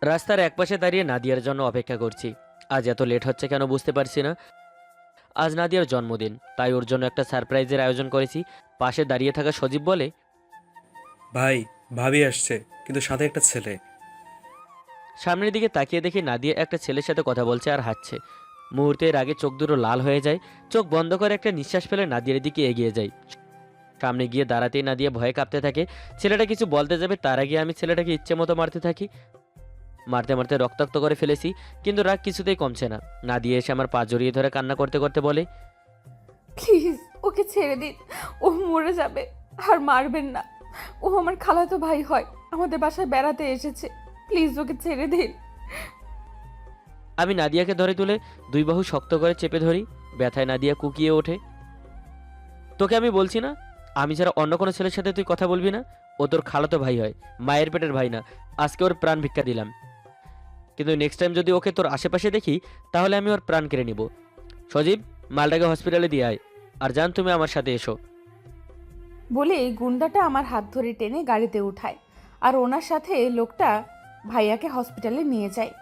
রাস্তার একপাশে দাঁড়িয়ে নাদিয়ার জন্য অপেক্ষা করছি। আজ এত লেট হচ্ছে কেন বুঝতে পারছি না। আজ নাদিয়ার জন্মদিন, তাই ওর জন্য একটা সারপ্রাইজের আয়োজন করেছি। পাশে দাঁড়িয়ে থাকা সজীব বলে, ভাই, ভাবি আসছে, কিন্তু সাথে একটা ছেলে। সামনের দিকে তাকিয়ে দেখি নাদিয়া একটা ছেলের সাথে কথা বলছে আর হাসছে। মুহূর্তের আগে চোখ দুটো লাল হয়ে যায়। চোখ বন্ধ করে একটা নিঃশ্বাস ফেলে নাদিয়ার দিকে এগিয়ে যাই। সামনে গিয়ে দাঁড়াতেই নাদিয়া ভয়ে কাঁপতে থাকে। ছেলেটা কিছু বলতে যাবে তার আগে আমি ছেলেটাকে ইচ্ছে মতো মারতে থাকি। মারতে মারতে রক্তাক্ত করে ফেলেছি, কিন্তু রাগ কিছুতেই কমছে না। নাদিয়া এসে আমার পা জড়িয়ে ধরে কান্না করতে করতে বলে, প্লিজ ওকে ছেড়ে দিন, ও মরে যাবে। আর মারবেন না, ও আমার খালাতো ভাই হয়, আমাদের বাসায় বেড়াতে এসেছে। প্লিজ ওকে ছেড়ে দিন। আমি নাদিয়াকে ধরে তুলে দুই বাহু শক্ত করে চেপে ধরি। ব্যথায় নাদিয়া কুকিয়ে ওঠে। তোকে আমি বলছি না, আমি ছাড়া অন্য কোনো ছেলের সাথে তুই কথা বলবি না। ও তোর খালাতো ভাই হয়, মায়ের পেটের ভাই না। আজকে ওর প্রাণ ভিক্ষা দিলাম, কিন্তু নেক্সট টাইম যদি ওকে তোর আশেপাশে দেখি তাহলে আমি ওর প্রাণ কেড়ে নিব। সজীব, মালটাকে হসপিটালে দিয়ে আয়। আর জান, তুমি আমার সাথে এসো। বলে গুন্ডাটা আমার হাত ধরে টেনে গাড়িতে উঠায়, আর ওনার সাথে লোকটা ভাইয়াকে হসপিটালে নিয়ে যায়।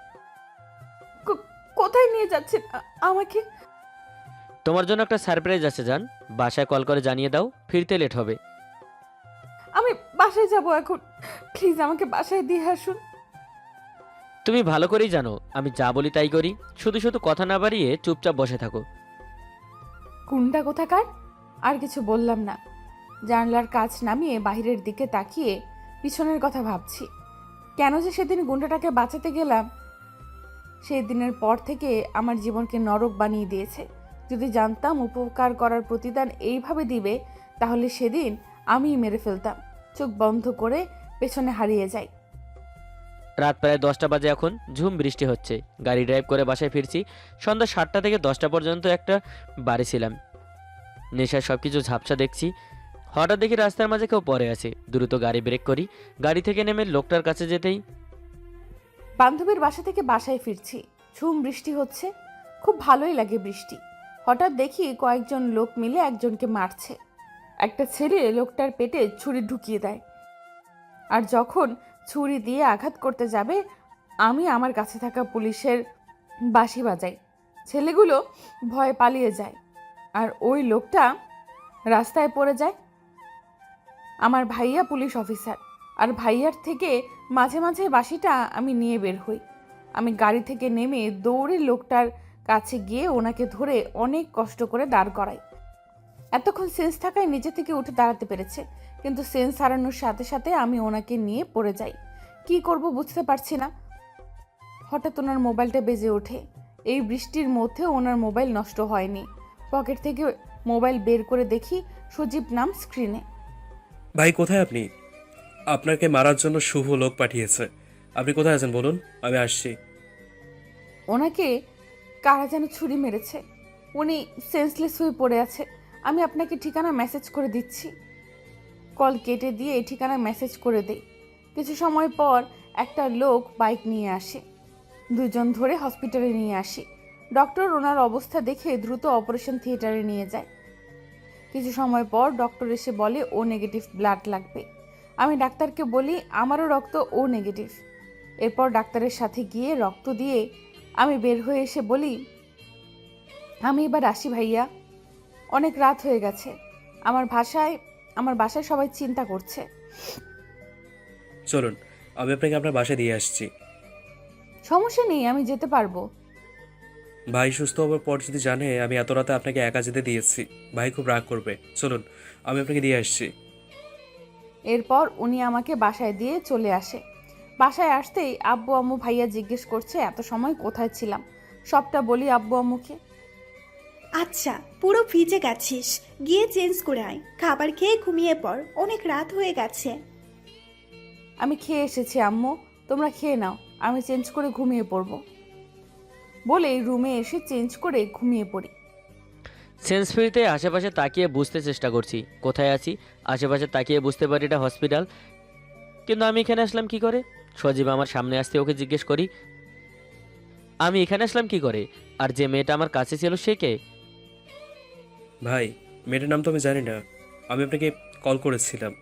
কোথায় নিয়ে যাচ্ছেন আমাকে? তোমার জন্য একটা সারপ্রাইজ আছে জান, বাসায় কল করে জানিয়ে দাও, ফিরতে লেট হবে। আমি বাসায় যাব এখন, প্লিজ আমাকে বাসায় দিয়ে আসুন। তুমি ভালো করেই জানো আমি যা বলি তাই করি। শুধু শুধু কথা না বাড়িয়ে চুপচাপ বসে থাকো। গুন্ডা কোথাকার। আর কিছু বললাম না। জানলার কাচ নামিয়ে বাইরের দিকে তাকিয়ে পিছনের কথা ভাবছি। কেন যে সেদিন গুন্ডাটাকে বাঁচাতে গেলাম। সেই দিনের পর থেকে আমার জীবনকে নরক বানিয়ে দিয়েছে। যদি জানতাম উপকার করার প্রতিদান এইভাবে দিবে, তাহলে সেদিন আমিই মেরে ফেলতাম। চোখ বন্ধ করে পেছনে হারিয়ে যাই। রাত প্রায় 10টা বাজে এখন। ঝুম বৃষ্টি হচ্ছে। গাড়ি ড্রাইভ করে বাসায় ফিরছি। সন্ধ্যা 7টা থেকে 10টা পর্যন্ত একটা বাড়ি ছিলাম। নেশায় সব কিছু ঝাপসা দেখছি। হঠাৎ দেখি রাস্তার মাঝে কেউ পড়ে আছে। দ্রুত গাড়ি ব্রেক করি। গাড়ি থেকে নেমে লোকটার কাছে যেতেই, বান্ধবীর বাসা থেকে বাসায় ফিরছি। ঝুম বৃষ্টি হচ্ছে, খুব ভালোই লাগে বৃষ্টি। হঠাৎ দেখি কয়েকজন লোক মিলে একজনকে মারছে। একটা ছেলে লোকটার পেটে ছুরি ঢুকিয়ে দেয়, আর যখন ছুরি দিয়ে আঘাত করতে যাবে, আমি আমার কাছে থাকা পুলিশের বাঁশি বাজাই। ছেলেগুলো ভয়ে পালিয়ে যায়, আর ওই লোকটা রাস্তায় পড়ে যায়। আমার ভাইয়া পুলিশ অফিসার, আর ভাইয়ার থেকে মাঝে মাঝে বাঁশিটা আমি নিয়ে বের হই। আমি গাড়ি থেকে নেমে দৌড়ে লোকটার কাছে গিয়ে ওনাকে ধরে অনেক কষ্ট করে দাঁড় করাই। এতক্ষণ সেন্স থাকায় নিজে থেকে উঠে দাঁড়াতে পেরেছে, কিন্তু সেন্স হারানোর সাথে সাথে আমি ওনাকে নিয়ে পড়ে যাই। কি করব বুঝতে পারছি না। হঠাৎ ওনার মোবাইলটা বেজে ওঠে। এই বৃষ্টির মধ্যে ওনার মোবাইল নষ্ট হয়নি। পকেট থেকে মোবাইল বের করে দেখি সজীব নাম স্ক্রিনে। ভাই, কোথায় আপনি? আপনাকে মারার জন্য শুভ লোক পাঠিয়েছে। আপনি কোথায় আছেন বলুন, আমি আসছি। ওনাকে কারা যেন ছুরি মেরেছে, উনি সেন্সলেস হয়ে পড়ে আছে। আমি আপনাকে ঠিকানা মেসেজ করে দিচ্ছি। কল কেটে দিয়ে ঠিকানা মেসেজ করে দেই। কিছু সময় পর একটা লোক বাইক নিয়ে আসে। দুজন ধরে হসপিটালে নিয়ে আসি। ডক্টর ওনার অবস্থা দেখে দ্রুত অপারেশন থিয়েটারে নিয়ে যায়। কিছু সময় পর ডক্টর এসে বলে ও নেগেটিভ ব্লাড লাগবে। আমি ডাক্তারকে বলি আমারও রক্ত ও নেগেটিভ। এরপর ডাক্তারের সাথে গিয়ে রক্ত দিয়ে আমি বের হয়ে এসে বলি, আমি এবার আসি ভাইয়া, অনেক রাত হয়ে গেছে। আমার বাসায় সবাই চিন্তা করছে। চলুন, আমি আপনাকে আপনার বাসায় দিয়ে আসছি। সমস্যা নেই, আমি যেতে পারবো। ভাই সুস্থ হওয়ার পর যদি জানে আমি এত রাতে আপনাকে একা যেতে দিয়েছি, ভাই খুব রাগ করবে। চলুন, আমি আপনাকে দিয়ে আসছি। এরপর উনি আমাকে বাসায় দিয়ে চলে আসে। বাসায় আসতেই আব্বু আম্মু ভাইয়া জিজ্ঞেস করছে এত সময় কোথায় ছিলাম। সবটা বলি আব্বু আম্মুকে। আচ্ছা, পুরো ভিজে গেছিস, গিয়ে চেঞ্জ করে আয়, খাবার খেয়ে ঘুমিয়ে পড়, অনেক রাত হয়ে গেছে। আমি খেয়ে এসেছি আম্মু, তোমরা খেয়ে নাও, আমি চেঞ্জ করে ঘুমিয়ে পড়ব। বলে রুমে এসে চেঞ্জ করে ঘুমিয়ে পড়ি। সেন্স ফিরতে আশেপাশে তাকিয়ে বুঝতে চেষ্টা করছি কোথায় আছি। আশেপাশে তাকিয়ে বুঝতে পারি এটা হসপিটাল, কিন্তু আমি এখানে আসলাম কি করে? সজীব আমার সামনে আসতে ওকে জিজ্ঞেস করি, আমি এখানে আসলাম কি করে? আর যে মেয়েটা আমার কাছে ছিল সে কে? ভাই, মেয়েটার নাম তো আমি জানি না। আমি আপনাকে কল করেছিলাম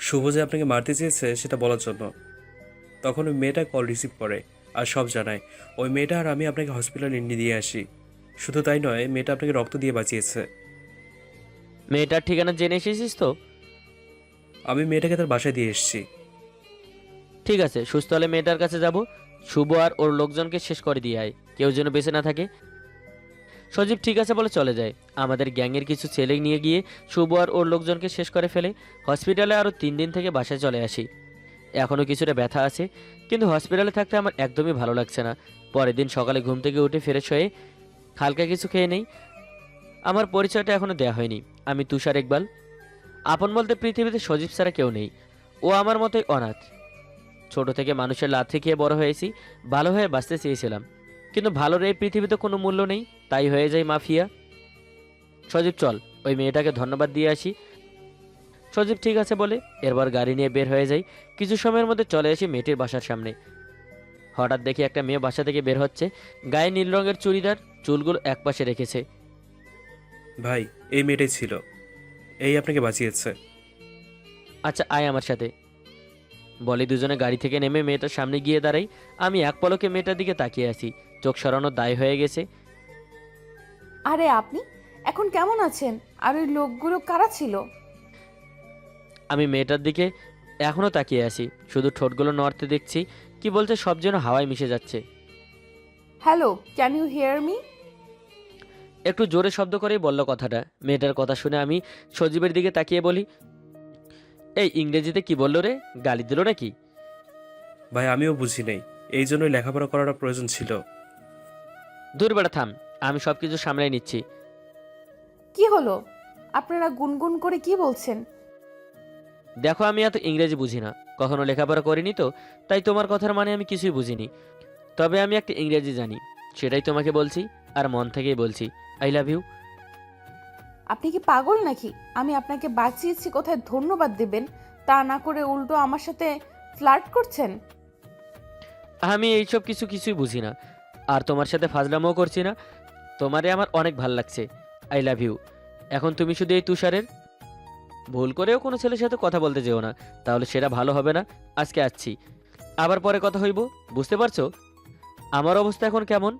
শুভ যে আপনাকে মারতে চেয়েছে সেটা বলার জন্য। তখন ওই মেয়েটা কল রিসিভ করে আর সব জানায়। ওই মেয়েটা আর আমি আপনাকে হসপিটালে নিয়ে দিয়ে আসি। শুধু তাই নয়, মেয়েটা আপনাকে রক্ত দিয়ে বাঁচিয়েছে। মেয়েটার ঠিকানা জেনে এসেছিস তো? আমি মেয়েটাকে তার বাসায় দিয়ে এসেছি। ঠিক আছে, সুস্থ হলে মেয়েটার কাছে যাব। শুভ আর ওর লোকজনকে শেষ করে দিয়ে আয়, কেউ যেন বেঁচে না থাকে। সজীব ঠিক আছে বলে চলে যায়। আমাদের গ্যাংয়ের কিছু ছেলে নিয়ে গিয়ে শুভ আর ওর লোকজনকে শেষ করে ফেলে। হসপিটালে আরও 3 দিন থেকে বাসায় চলে আসি। এখনও কিছুটা ব্যথা আছে, কিন্তু হসপিটালে থাকতে আমার একদমই ভালো লাগছে না। পরের দিন সকালে ঘুম থেকে উঠে ফ্রেশ হয়ে হালকা কিছু খেয়ে নেই। আমার পরিচয়টা এখনও দেওয়া হয়নি। আমি তুষার ইকবাল। আপন বলতে পৃথিবীতে সজীব ছাড়া কেউ নেই। ও আমার মতোই অনাথ। ছোট থেকে মানুষের লাথি খেয়ে বড় হয়েছি, ভালো হয়ে বাঁচতে চেয়েছিলাম, কিন্তু ভালোর এই পৃথিবীতে কোনো মূল্য নেই, তাই হয়ে যায় মাফিয়া। সজীব চল, ওই মেয়েটাকে ধন্যবাদ দিয়ে আসি। সজীব ঠিক আছে বলে এরপর গাড়ি নিয়ে বের হয়ে যাই। কিছু সময়ের মধ্যে চলে আসি মেয়েটির বাসার সামনে। হঠাৎ দেখি একটা মেয়ে বাসা থেকে বের হচ্ছে, গায়ে নীল রঙের চুড়িদার, চুলগুলো একপাশে রেখেছে। ভাই, এই মেয়েটাই ছিল, এই আপনাকে বাঁচিয়েছে। আচ্ছা আয় আমার সাথে, বলে দুজনে গাড়ি থেকে নেমে মেয়েটার সামনে গিয়ে দাঁড়াই। আমি এক পলকে মেয়েটার দিকে তাকিয়ে আছি, চোখ সরানোর দায় হয়ে গেছে। আরে আপনি এখন কেমন আছেন? আর ওই লোকগুলো কারা ছিল? আমি মেয়েটার দিকে এখনও তাকিয়ে আছি, শুধু ঠোঁটগুলো নড়তে দেখছি। কি বলছে সব যেন হাওয়ায় মিশে যাচ্ছে। Hello, can you hear me? একটু জোরে শব্দ করেই বলল কথাটা। মেয়েটার কথা শুনে আমি সজীবের দিকে তাকিয়ে বলি, এই ইংরেজিতে কি বললো রে? গালি দিল নাকি? ভাই, আমিও বুঝি নাই, এই জন্যই লেখাপড়া করাটা প্রয়োজন ছিল। দূর বেড়া থাম, আমি সব কিছু সামলাই নিচ্ছি। কি হলো? আপনারা গুনগুন করে কি বলছেন? দেখো আমি এত ইংরেজি বুঝি না, কখনো লেখাপড়া করিনি তো, তাই তোমার কথার মানে আমি কিছুই বুঝিনি। তবে আমি একটা ইংরেজি জানি, সেটাই তোমাকে বলছি, আর মন থেকেই বলছি। I love you. আপনি কি পাগল নাকি? আমি আপনাকে বাঁচিয়েছি, কোথায় ধন্যবাদ দেবেন তা না করে উল্টো আমার সাথে ফ্লার্ট করছেন। আমি এইসব কিছুই বুঝি না, আর তোমার সাথে ফাজলামও করছি না। তোমারে আমার অনেক ভাল লাগছে। I love you. এখন তুমি শুধু এই তুষারের, ভুল করেও কোনো ছেলের সাথে কথা বলতে যেও না, তাহলে সেটা ভালো হবে না। আজকে আসছি, আবার পরে কথা হইব, বুঝতে পারছো আমার অবস্থা এখন কেমন?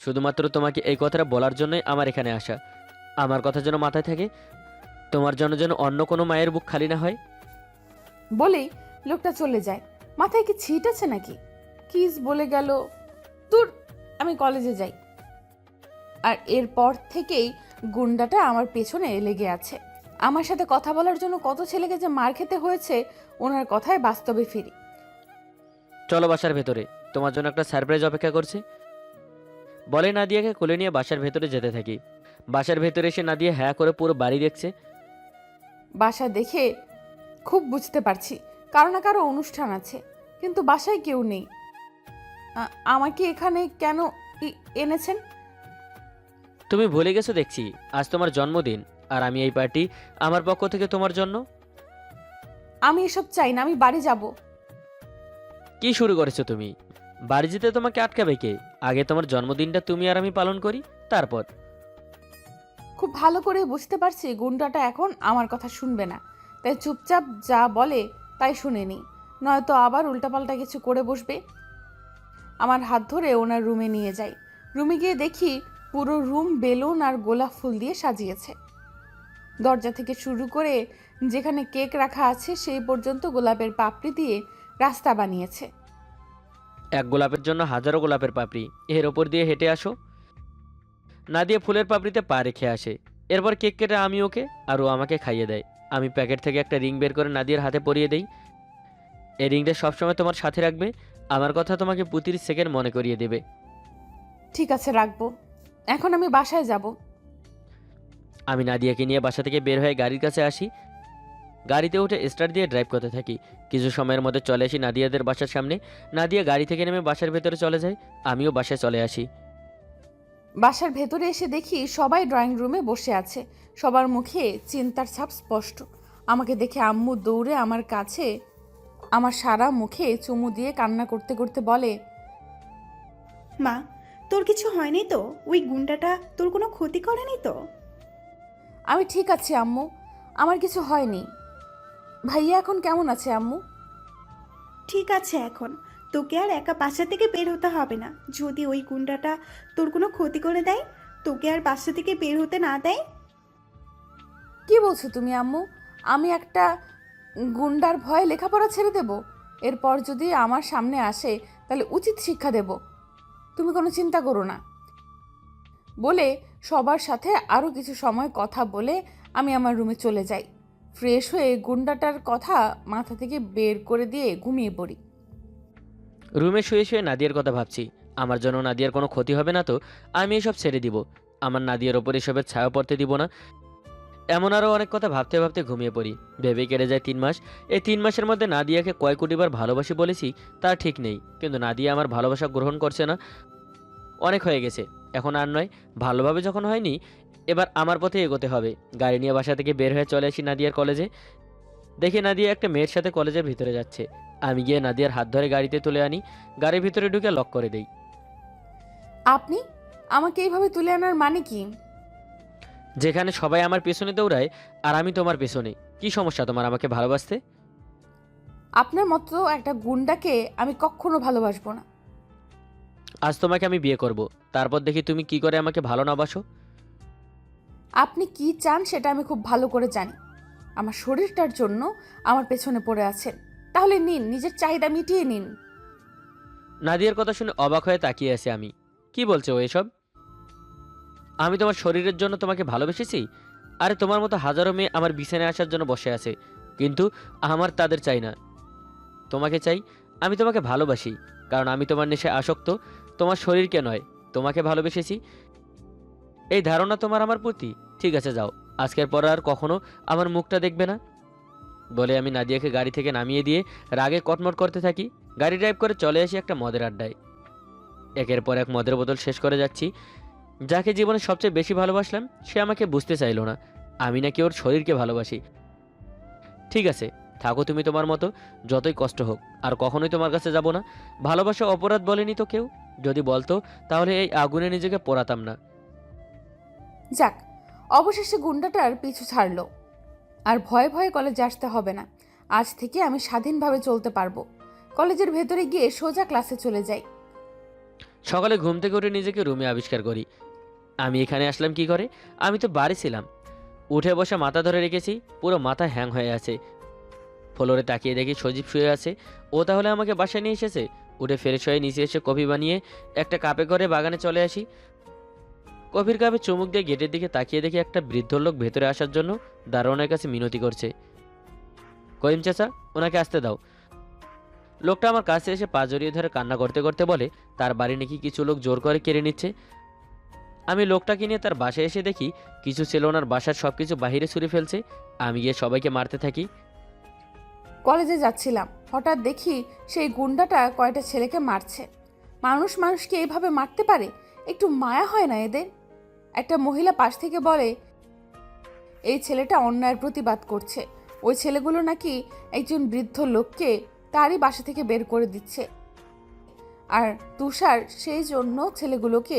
শুধুমাত্র তোমাকে এই কথাটা বলার জন্যই আমার এখানে আসা। আমার কথা যেন মাথায় থাকে, তোমার জন্য যেন অন্য কোনো মায়ের বুক খালি না হয়। বলেই লোকটা চলে যায়। মাথায় কি ছিট আছে নাকি? কিস বলে গেল। দূর, আমি কলেজে যাই। আর এরপর থেকেই গুন্ডাটা আমার পেছনে লেগে আছে। আমার সাথে কথা বলার জন্য কত ছেলেকে যে মার খেতে হয়েছে, ওনার কথায় বাস্তবে ফিরি। চলো বাসার ভেতরে, তোমার জন্য একটা সারপ্রাইজ অপেক্ষা করছে। বলে নাদিয়াকে কোলে নিয়ে বাসার ভেতরে যেতে থাকি। বাসার ভেতরে এসে নাদিয়া হ্যাঁ করে পুরো বাড়ি দেখছে। বাসা দেখে খুব বুঝতে পারছি কারো না কারো অনুষ্ঠান আছে, কিন্তু বাসায় কেউ নেই। আমাকে এখানে কেন এনেছেন? তুমি ভুলে গেছো দেখছি, আজ তোমার জন্মদিন, আর আমি এই পার্টি আমার পক্ষ থেকে তোমার জন্য। আমি এসব চাই না, আমি বাড়ি যাব। কি শুরু করেছো তুমি? বাড়ি যেতে তোমাকে আটকাবে কে? আগে তোমার জন্মদিনটা তুমি আর আমি পালন করি, তারপর। খুব ভালো করে বুঝতে পারছি গুন্ডাটা এখন আমার কথা শুনবে না, তাই চুপচাপ যা বলে তাই শুনে নি, নয়তো আবার উল্টাপাল্টা কিছু করে বসবে। আমার হাত ধরে ওনার রুমে নিয়ে যাই। রুমে গিয়ে দেখি পুরো রুম বেলুন আর গোলাপ ফুল দিয়ে সাজিয়েছে। দরজা থেকে শুরু করে যেখানে কেক রাখা আছে সেই পর্যন্ত গোলাপের পাপড়ি দিয়ে রাস্তা বানিয়েছে। এক গোলাপের জন্য হাজারো গোলাপের পাপড়ি, এর ওপর দিয়ে হেঁটে আসো। নাদিয়া ফুলের পাপড়িতে পা রেখে আসে। এরপর কেক কেটে আমি ওকে আর ও আমাকে খাইয়ে দেয়। আমি প্যাকেট থেকে একটা রিং বের করে নাদিয়ার হাতে পরিয়ে দেই। এই রিংটা সবসময় তোমার সাথে রাখবে, আমার কথা তোমাকে প্রতি সেকেন্ড মনে করিয়ে দেবে। ঠিক আছে, রাখবো। এখন আমি বাসায় যাব। আমি নাদিয়াকে নিয়ে বাসা থেকে বের হয়ে গাড়ির কাছে আসি। গাড়িতে উঠে স্টার্ট দিয়ে ড্রাইভ করতে থাকি। কিছু সময়ের মধ্যে চলে আসি নাদিয়াদের বাসার সামনে। নাদিয়া গাড়ি থেকে নেমে বাসার ভেতরে চলে যায়, আমিও বাসায় চলে আসি। বাসার ভেতরে এসে দেখি সবাই ড্রয়িং রুমে বসে আছে। সবার মুখে চিন্তার ছাপ স্পষ্ট। আমাকে দেখে আম্মু দৌড়ে আমার কাছে আমার সারা মুখে চুমু দিয়ে কান্না করতে করতে বলে, মা, তোর কিছু হয়নি তো? ওই গুন্ডাটা তোর কোনো ক্ষতি করেনি তো? আমি ঠিক আছি আম্মু, আমার কিছু হয়নি। ভাইয়া এখন কেমন আছে আম্মু? ঠিক আছে এখন। তোকে আর একা বাসা থেকে বের হতে হবে না। যদি ওই গুন্ডাটা তোর কোনো ক্ষতি করে দেয়, তোকে আর বাসা থেকে বের হতে না দেয়। কি বলছো তুমি আম্মু? আমি একটা গুন্ডার ভয়ে লেখাপড়া ছেড়ে দেব? এরপর যদি আমার সামনে আসে তাহলে উচিত শিক্ষা দেব। তুমি কোনো চিন্তা করো না। বলে সবার সাথে আরও কিছু সময় কথা বলে আমি আমার রুমে চলে যাই। ফ্রেশ হয়ে গুন্ডাটার কথা মাথা থেকে বের করে দিয়ে ঘুমিয়ে পড়ি। রুমে শুয়ে শুয়ে নাদিয়ার কথা ভাবছি। আমার জন্য নাদিয়ার কোনো ক্ষতি হবে না তো আমি এসব ছেড়ে দিব। আমার নাদিয়ার ওপর এসবের ছায়া পড়তে দিব না। এমন আরও অনেক কথা ভাবতে ভাবতে ঘুমিয়ে পড়ি। ভেবে কেটে যায় 3 মাস। এই 3 মাসের মধ্যে নাদিয়াকে কয় কোটিবার ভালোবাসি বলেছি তার ঠিক নেই, কিন্তু নাদিয়া আমার ভালোবাসা গ্রহণ করছে না। অনেক হয়ে গেছে, এখন আর নয়। ভালোভাবে যখন হয়নি, এবার আমার পথে এগোতে হবে। গাড়ি নিয়ে বাসা থেকে বের হয়ে চলে আসি নাদিয়ার কলেজে। দেখি নাদিয়া একটা মেয়ের সাথে কলেজের ভিতরে যাচ্ছে। আমি গিয়ে নাদিয়ার হাত ধরে গাড়িতে তুলে আনি, গাড়ির ভিতরে ঢুকে লক করে দেই। আপনি আমাকে এইভাবে তুলে আনার মানে কি? যেখানে সবাই আমার পেছনে দৌড়ায় আর আমি তোমার পেছনে, কি সমস্যা তোমার আমাকে ভালোবাসতে? আপনার মতো একটা গুন্ডাকে আমি কখনো ভালোবাসবো না। আজ তোমাকে আমি বিয়ে করব, তারপর দেখি তুমি কি করে আমাকে ভালো না বাসো। আপনি কি চান সেটা আমি খুব ভালো করে জানি। আমার শরীরটার জন্য আমার পেছনে পড়ে আছেন, তাহলে নিন, নিজের চাহিদা মিটিয়ে নিন। নাদিয়ার কথা শুনে অবাক হয়ে তাকিয়ে আছি আমি। কি বলছো ও এসব? আমি তোমার শরীরের জন্য তোমাকে ভালোবেসেছি? আরে তোমার মতো হাজারো মেয়ে আমার বিছানায় আসার জন্য বসে আছে, কিন্তু আমার তাদের চাই না, তোমাকে চাই। আমি তোমাকে ভালোবাসি কারণ আমি তোমার নেশায় আসক্ত, তোমার শরীরকে নয়। তোমাকে ভালোবেসেছি, এই ধারণা তোমার আমার প্রতি। ঠিক আছে, যাও, আজকের পর আর কখনো আমার মুখটা দেখবে না। বলে আমি নাদিয়াকে গাড়ি থেকে নামিয়ে দিয়ে রাগে কটমট করতে থাকি। গাড়ি ড্রাইভ করে চলে আসি একটা মদের আড্ডায়। একের পর এক মদের বোতল শেষ করে যাচ্ছি। যাকে জীবনে সবচেয়ে বেশি ভালোবাসলাম সে আমাকে বুঝতে চাইলো না আমি নাকি ওর শরীরকে ভালোবাসি। ঠিক আছে, থাকো তুমি তোমার মতো, যতই কষ্ট হোক, আর কখনোই তোমার কাছে যাব না। ভালোবাসা অপরাধ বলেনি তো কেউ, যদি বলতো তাহলে এই আগুনে নিজেকে পোড়াতাম না। যাক, অবশেষে গুন্ডাটার পিছু ছাড়লো। আর ভয়ে ভয়ে কলেজে আসতে হবে না। আজ থেকে আমি স্বাধীনভাবে চলতে পারবো। কলেজের ভেতরে গিয়ে সোজা ক্লাসে চলে যাই। সকালে ঘুম থেকে উঠে নিজেকে রুমে আবিষ্কার করি। আমি এখানে আসলাম কি করে? আমি তো বাড়ি ছিলাম। উঠে বসে মাথা ধরে রেখেছি, পুরো মাথা হ্যাং হয়ে আছে। ফ্লোরে তাকিয়ে দেখি সজীব শুয়ে আছে। ও তাহলে আমাকে বাসায় নিয়ে এসেছে। উঠে ফ্রেশ হয়ে নিচে এসে কফি বানিয়ে একটা কাপে করে বাগানে চলে আসি। কফির কাপে চুমুক দিয়ে গেটের দিকে তাকিয়ে দেখি একটা বৃদ্ধ লোক ভেতরে আসার জন্য দারোয়ানের কাছে মিনতি করছে। করিম চাচা, ওনাকে আসতে দাও। লোকটা আমার কাছে এসে পা জড়িয়ে ধরে কান্না করতে করতে বলে তার বাড়ি নাকি কিছু লোক জোর করে কেড়ে নিচ্ছে। আমি লোকটাকে নিয়ে তার বাসায় এসে দেখি কিছু ছেলে ওনার বাসার সব কিছু বাহিরে ছুঁড়ে ফেলছে। আমি গিয়ে সবাইকে মারতে থাকি। কলেজে যাচ্ছিলাম, হঠাৎ দেখি সেই গুন্ডাটা কয়টা ছেলেকে মারছে। মানুষ মানুষকে এইভাবে মারতে পারে? একটু মায়া হয় না এদের? একটা মহিলা পাশ থেকে বলে এই ছেলেটা অন্যায়ের প্রতিবাদ করছে। ওই ছেলেগুলো নাকি একজন বৃদ্ধ লোককে তারই বাসা থেকে বের করে দিচ্ছে, আর তুষার সেই জন্য ছেলেগুলোকে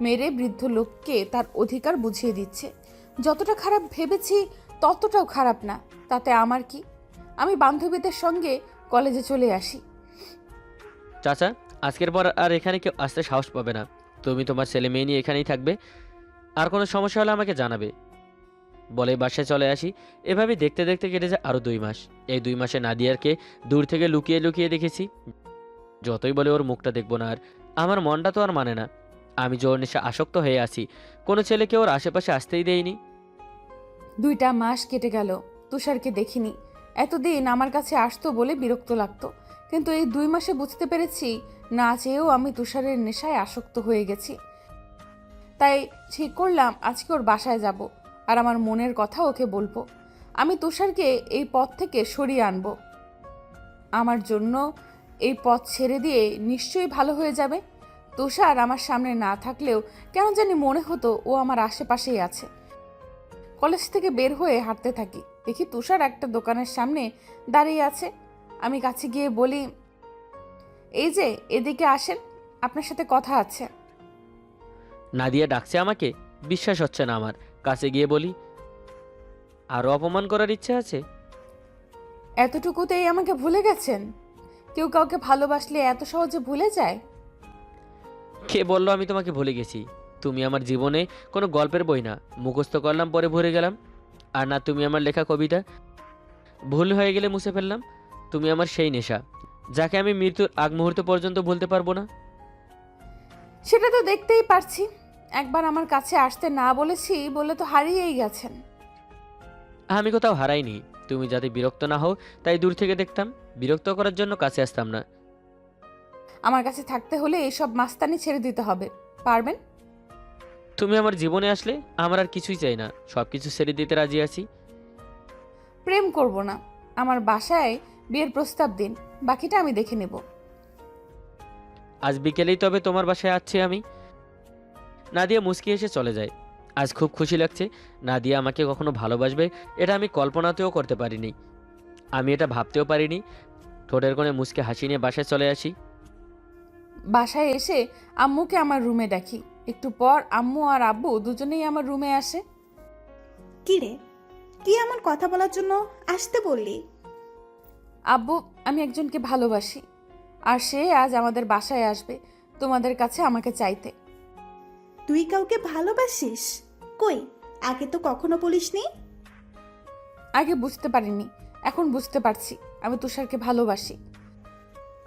মেরে বৃদ্ধ লোককে তার অধিকার বুঝিয়ে দিচ্ছে। যতটা খারাপ ভেবেছি ততটাও খারাপ না, তাতে আমার কি? আমি বান্ধবীদের সঙ্গে কলেজে চলে আসি। চাচা, আজকের পর আর এখানে কেউ আসতে সাহস পাবে না। তুমি তোমার ছেলে মেয়ে নিয়ে এখানেই থাকবে, আর কোনো সমস্যা হলে আমাকে জানাবে। বলে বাসায় চলে আসি। এভাবে দেখতে দেখতে কেটে যায় আরও 2 মাস। এই 2 মাসে নাদিয়ারকে দূর থেকে লুকিয়ে লুকিয়ে দেখেছি। যতই বলে ওর মুখটা দেখবো না, আর আমার মনটা তো আর মানে না। আমি জোর নেশা আসক্ত হয়ে আছি, কোনো ছেলেকে ওর আশেপাশে আসতেই দেয়নি। 2টা মাস কেটে গেল, তুষারকে দেখিনি। এতদিন আমার কাছে আসতো বলে বিরক্ত লাগতো, কিন্তু এই 2 মাসে বুঝতে পেরেছি না চেয়েও আমি তুষারের নেশায় আসক্ত হয়ে গেছি। তাই ঠিক করলাম আজকে ওর বাসায় যাব, আর আমার মনের কথা ওকে বলবো। আমি তুষারকে এই পথ থেকে সরিয়ে আনবো। আমার জন্য এই পথ ছেড়ে দিয়ে নিশ্চয়ই ভালো হয়ে যাবে। তুষার আমার সামনে না থাকলেও কেন জানি মনে হতো ও আমার আশেপাশেই আছে। কলেজ থেকে বের হয়ে হাঁটতে থাকি, দেখি তুষার একটা দোকানের সামনে দাঁড়িয়ে আছে। আমি কাছে গিয়ে বলি, এই যে এদিকে আসেন, আপনার সাথে কথা আছে। নাদিয়া ডাকছে আমাকে, বিশ্বাস হচ্ছে না আমার। কাছে গিয়ে বলি, আরও অপমান করার ইচ্ছে আছে? এতটুকুতেই আমাকে ভুলে গেছেন? কেউ কাউকে ভালোবাসলে এত সহজে ভুলে যায়? কে বললো আমি তোমাকে ভুলে গেছি? তুমি আমার জীবনে কোনো গল্পের বই না, মুখস্থ করলাম পরে ভুলে গেলাম। আর না তুমি আমার লেখা কবিতা, ভুল হয়ে গেলে মুছে ফেললাম। তুমি আমার সেই নেশা, যাকে আমি মৃত্যুর আগ মুহূর্ত পর্যন্ত ভুলতে পারবো না। সেটা তো দেখতেই পারছি। একবার আমার কাছে আসতে না বলেছি বলে তো হারিয়েই গেছেন। আমি কোথাও হারাইনি। তুমি যাতে বিরক্ত না হও তাই দূর থেকে দেখতাম, বিরক্ত করার জন্য কাছে আসতাম না। আমার কাছে থাকতে হলে এইসব মাস্তানি ছেড়ে দিতে হবে। পারবেন? তুমি আমার জীবনে আসলে আমার আর কিছুই চাই না, সব কিছু ছেড়ে দিতে রাজি আছি। প্রেম করব না। আমার বাসায় বিয়ের প্রস্তাব দিন, বাকিটা আমি দেখে নেব। আজ বিকেলেই তবে তোমার বাসায় আসছি আমি। নাদিয়া মুচকি এসে চলে যায়। আজ খুব খুশি লাগছে। নাদিয়া আমাকে কখনো ভালোবাসবে এটা আমি কল্পনাতেও করতে পারিনি, আমি এটা ভাবতেও পারিনি। ঠোঁটের কোণে মুচকে হাসি নিয়ে বাসায় চলে আসি। বাসায় এসে আম্মুকে আমার রুমে ডাকি। একটু পর আম্মু আর আব্বু দুজনেই আমার রুমে আসে। কি রে, তুই এমন কথা বলার জন্য আসতে বললি? আব্বু, আমি একজনকে ভালোবাসি, আর সে আজ আমাদের বাসায় আসবে তোমাদের কাছে আমাকে চাইতে। তুই কাউকে ভালোবাসিস? কই, আগে তো কখনো বলিসনি। আগে বুঝতে পারিনি, এখন বুঝতে পারছি আমি তুষারকে ভালোবাসি।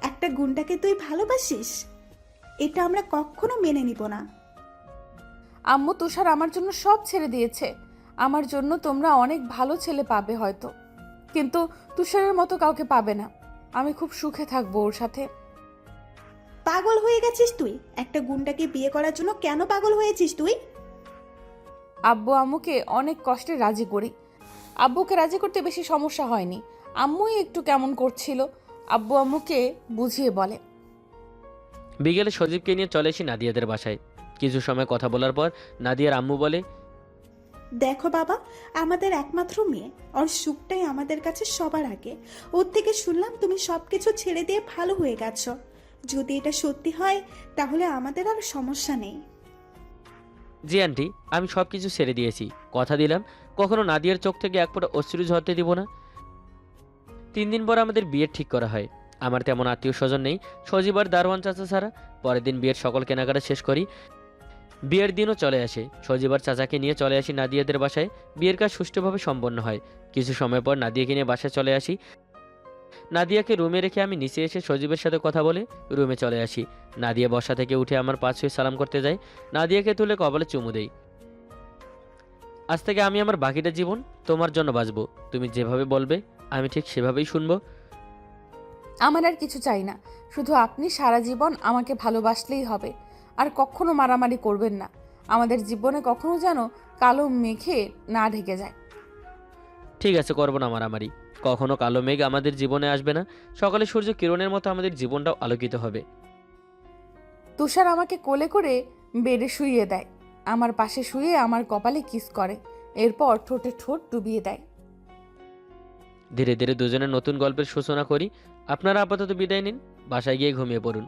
একটা গুন্ডাকে তুই ভালোবাসিস? এটা আমরা কখনো মেনে নিব না। আম্মু, তুষার আমার জন্য সব ছেড়ে দিয়েছে। আমার জন্য তোমরা অনেক ভালো ছেলে পাবে হয়তো, কিন্তু তুষারের মতো কাউকে পাবে না। আমি খুব সুখে থাকবো ওর সাথে। পাগল হয়ে গেছিস তুই? একটা গুন্ডাকে বিয়ে করার জন্য কেন পাগল হয়েছিস তুই? আব্বু আম্মুকে অনেক কষ্টে রাজি করি। আব্বুকে রাজি করতে বেশি সমস্যা হয়নি, আম্মুই একটু কেমন করছিল। আব্বু আম্মুকে বুঝিয়ে বলে। বিকেলে সজীবকে নিয়ে চলে এসি নাদিয়াদের বাসায়। কিছু সময় কথা বলার পর নাদিয়ার আম্মু বলে, দেখো বাবা, আমাদের একমাত্র মেয়ে, ওর সুখটাই আমাদের কাছে সবার আগে। ওর থেকে শুনলাম তুমি সবকিছু ছেড়ে দিয়ে ভালো হয়ে গেছো। যদি এটা সত্যি হয় তাহলে আমাদের আর সমস্যা নেই। জি আন্টি, আমি সব কিছু ছেড়ে দিয়েছি। কথা দিলাম কখনো নাদিয়ার চোখ থেকে এক ফোঁটা অশ্রু ঝরতে দিব না। 3 দিন পর আমাদের বিয়ের ঠিক করা হয়। আমার তেমন আত্মীয় স্বজন নেই, সজীব আর দারোয়ান চাচা ছাড়া। পরের দিন বিয়ের সকল কেনাকাটা শেষ করি। বিয়ের দিনও চলে আসে। সজীব আর চাচাকে নিয়ে চলে আসি নাদিয়াদের বাসায়। বিয়ের কাজ সুষ্ঠুভাবে সম্পন্ন হয়। কিছু সময় পর নাদিয়াকে নিয়ে বাসায় চলে আসি। নাদিয়াকে রুমে রেখে আমি নিচে এসে সজীবের সাথে কথা বলে রুমে চলে আসি। নাদিয়া বসা থেকে উঠে আমার পা ছুঁয়ে সালাম করতে যায়। নাদিয়াকে তুলে কপালে চুমু দেই। আজ থেকে আমি আমার বাকিটা জীবন তোমার জন্য বাঁচবো। তুমি যেভাবে বলবে আমি ঠিক সেভাবেই শুনবো। আমার আর কিছু চাই না, শুধু আপনি সারা জীবন আমাকে ভালোবাসলেই হবে। আর কখনো মারামারি করবেন না। আমাদের জীবনে কখনো যেন কালো মেঘে না ঢেকে যায়। ঠিক আছে, করবো না মারামারি। কখনো কালো মেঘ আমাদের জীবনে আসবে না। সকালে সূর্য কিরণের মতো আমাদের জীবনটাও আলোকিত হবে। তুষার আমাকে কোলে করে বেডে শুইয়ে দেয়, আমার পাশে শুয়ে আমার কপালে কিস করে, এরপর ঠোঁটে ঠোঁট ডুবিয়ে দেয়। ধীরে ধীরে দুজনের নতুন গল্পের সূচনা করি। আপনারা আপাতত বিদায় নিন, বাসায় গিয়ে ঘুমিয়ে পড়ুন।